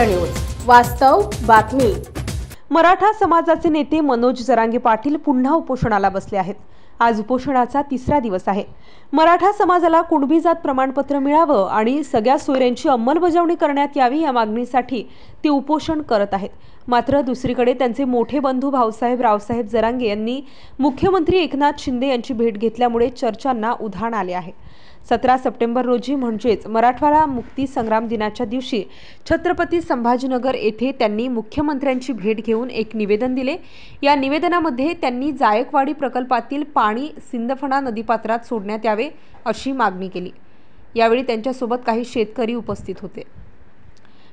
भूमिपुत्र news, वास्तव बातमी। मराठा समाजाचे नेते मनोज जरांगे पाटील पुन्हा उपोषणाला बसले आहेत। आज उपोषणाचा तिसरा दिवस आहे। मराठा समाजाला कुणबी जात प्रमाणपत्र मिळावं आणि सगळ्या सोयऱ्यांची अंमलबजावणी करण्यात यावी या मागणीसाठी ते उपोषण करत आहेत। मात्र दुसरीकडे त्यांचे मोठे बंधू भाऊसाहेब रावसाहेब जरांगे यांनी मुख्यमंत्री एकनाथ शिंदे यांची भेट घेतल्यामुळे चर्चांना उधाण आले आहे। 17 सप्टेंबर रोजी म्हणजेच मराठवाडा मुक्ती संग्राम दिनाच्या दिवशी छत्रपती संभाजीनगर येथे त्यांनी मुख्यमंत्र्यांची भेट घेऊन एक निवेदन दिले। या निवेदनामध्ये त्यांनी जायकवाडी प्रकल्पातील पाणी सिंदफणा नदीपात्रात सोडण्यात यावे अशी मागणी केली। यावेळी त्यांच्यासोबत काही शेतकरी उपस्थित होते।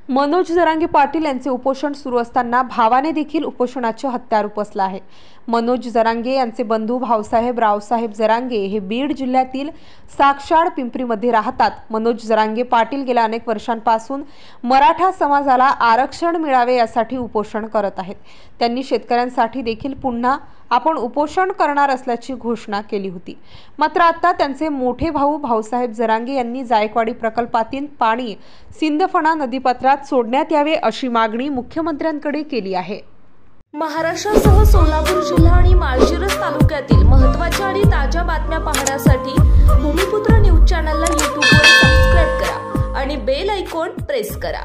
मनोज जरांगे पाटील यांचे उपोषण सुरू असताना भावाने देखील उपोषणाचे हत्यार उपसले आहे। मनोज जरांगे यांचे बंधू भाऊसाहेब रावसाहेब जरांगे हे बीड जिल्ह्यातील साक्षाड पिंपरीमध्ये राहतात। मनोज जरांगे पाटील गेल्या अनेक वर्षांपासून मराठा समाजाला आरक्षण मिळावे यासाठी उपोषण करत आहेत। त्यांनी शेतकऱ्यांसाठी देखील पुन्हा आपण उपोषण करणार असल्याची घोषणा केली होती। मात्र आता त्यांचे मोठे भाऊ भाऊसाहेब जरांगे यांनी जायकवाडी प्रकल्पातील पाणी सिंदफणा नदीपात्रात सोडण्यात यावे अशी मागणी मुख्यमंत्र्यांकडे केली आहे। महाराष्ट्रासह सोलापूर जिल्हा आणि माळशिरस तालुक्यातील महत्त्वाच्या आणि ताज्या बातम्या पाहण्यासाठी भूमिपुत्र न्यूज चॅनलला यूट्यूबवर सबस्क्राइब करा आणि बेल आयकॉन प्रेस करा।